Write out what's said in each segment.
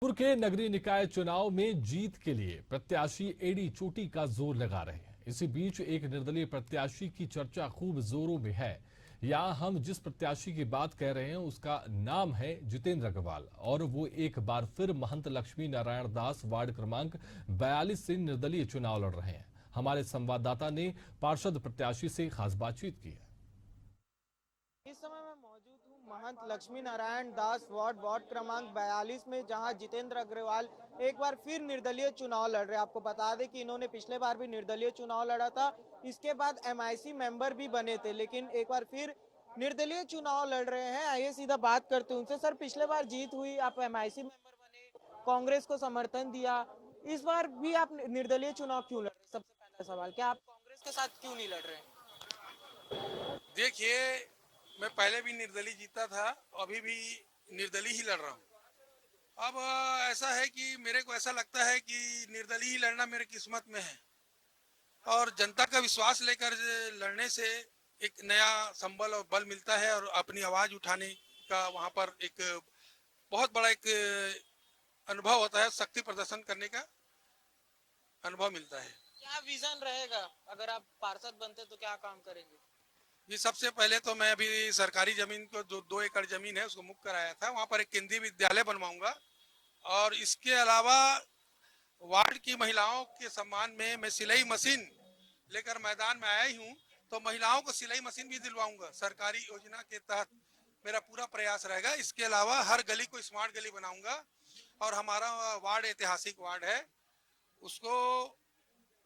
जयपुर के नगरीय निकाय चुनाव में जीत के लिए प्रत्याशी एडी चोटी का जोर लगा रहे हैं। इसी बीच एक निर्दलीय प्रत्याशी की चर्चा खूब जोरों में है। यहाँ हम जिस प्रत्याशी की बात कह रहे हैं उसका नाम है जितेंद्र अग्रवाल और वो एक बार फिर महंत लक्ष्मी नारायण दास वार्ड क्रमांक 42 से निर्दलीय चुनाव लड़ रहे हैं। हमारे संवाददाता ने पार्षद प्रत्याशी से खास बातचीत की है। इस समय मैं मौजूद हूँ महंत लक्ष्मी नारायण दास वार्ड क्रमांक 42 में, जहां जितेंद्र अग्रवाल एक बार फिर निर्दलीय चुनाव लड़ रहे हैं। आपको बता दें कि इन्होंने पिछले बार भी निर्दलीय चुनाव लड़ा था। इसके बाद एमआईसी मेंबर भी बने थे, लेकिन एक बार फिर निर्दलीय चुनाव लड़ रहे हैं। आइए सीधा बात करते हैं उनसे। सर, पिछले बार जीत हुई, आप एमआईसी मेंबर बने, कांग्रेस को समर्थन दिया। इस बार भी आप निर्दलीय चुनाव क्यों लड़ रहे हैं? सबसे पहला सवाल, क्या आप कांग्रेस के साथ क्यों नहीं लड़ रहे हैं? देखिए, मैं पहले भी निर्दलीय जीता था, अभी भी निर्दलीय ही लड़ रहा हूँ। अब ऐसा है कि मेरे को ऐसा लगता है कि निर्दलीय ही लड़ना मेरे किस्मत में है और जनता का विश्वास लेकर लड़ने से एक नया संबल और बल मिलता है और अपनी आवाज उठाने का वहाँ पर एक बहुत बड़ा एक अनुभव होता है, शक्ति प्रदर्शन करने का अनुभव मिलता है। क्या विजन रहेगा? अगर आप पार्षद बनते तो क्या काम करेंगे? ये सबसे पहले तो मैं अभी सरकारी जमीन को जो 2 एकड़ जमीन है उसको मुक्त कराया था, वहाँ पर एक केंद्रीय विद्यालय बनवाऊंगा और इसके अलावा वार्ड की महिलाओं के सम्मान में मैं सिलाई मशीन लेकर मैदान में आया ही हूँ, तो महिलाओं को सिलाई मशीन भी दिलवाऊंगा सरकारी योजना के तहत। मेरा पूरा प्रयास रहेगा। इसके अलावा हर गली को स्मार्ट गली बनाऊंगा और हमारा वार्ड ऐतिहासिक वार्ड है, उसको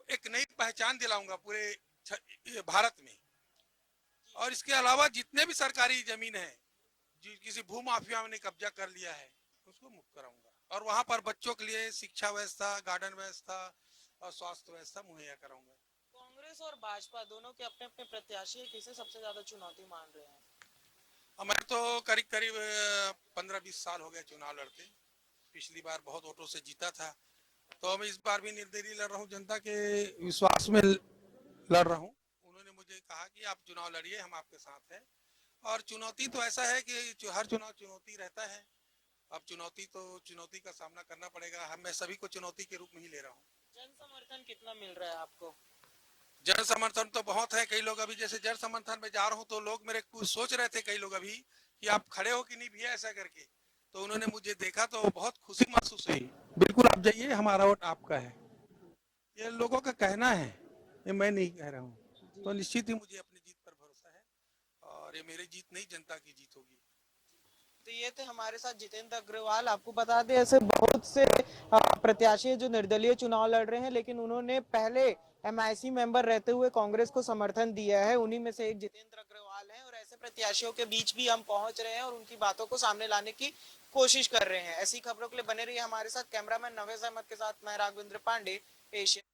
एक नई पहचान दिलाऊंगा पूरे भारत में। और इसके अलावा जितने भी सरकारी जमीन है जो किसी भू माफिया ने कब्जा कर लिया है उसको मुक्त कराऊंगा और वहां पर बच्चों के लिए शिक्षा व्यवस्था, गार्डन व्यवस्था और स्वास्थ्य व्यवस्था मुहैया कराऊंगा। कांग्रेस और भाजपा दोनों के अपने अपने प्रत्याशी है, किसे सबसे ज्यादा चुनौती मान रहे हैं? मैं तो करीब करीब 15-20 साल हो गए चुनाव लड़ते। पिछली बार बहुत वोटों से जीता था, तो मैं इस बार भी निर्दलीय लड़ रहा हूँ, जनता के विश्वास में लड़ रहा हूँ। उन्होंने मुझे कहा कि आप चुनाव लड़िए, हम आपके साथ हैं। और चुनौती तो ऐसा है कि हर चुनाव चुनौती रहता है। अब चुनौती का सामना करना पड़ेगा। मैं सभी को चुनौती के रूप में ही ले रहा हूँ। जन समर्थन कितना मिल रहा है आपको? जन समर्थन तो बहुत है। कई लोग अभी जैसे जन समर्थन में जा रहा हूँ तो लोग मेरे कुछ सोच रहे थे, कई लोग अभी कि आप खड़े हो कि नहीं भैया ऐसा करके, तो उन्होंने मुझे देखा तो बहुत खुशी महसूस हुई। बिल्कुल आप जाइए, हमारा वोट आपका है, ये लोगों का कहना है, ये मैं नहीं कह रहा हूँ। तो निश्चित ही मुझे अपनी जीत पर भरोसा है और ये मेरी जीत नहीं जनता की जीत होगी। तो ये थे हमारे साथ जितेंद्र अग्रवाल। आपको बता दें, ऐसे बहुत से प्रत्याशी हैं जो निर्दलीय चुनाव लड़ रहे हैं, लेकिन उन्होंने पहले एमआईसी मेंबर रहते हुए कांग्रेस को समर्थन दिया है। उन्हीं में से एक जितेंद्र अग्रवाल हैं और ऐसे प्रत्याशियों के बीच भी हम पहुंच रहे हैं और उनकी बातों को सामने लाने की कोशिश कर रहे हैं। ऐसी खबरों के लिए बने रहिए हमारे साथ। कैमरामैन नवेज अहमद के साथ मैं राघवेंद्र पांडे, एशिया।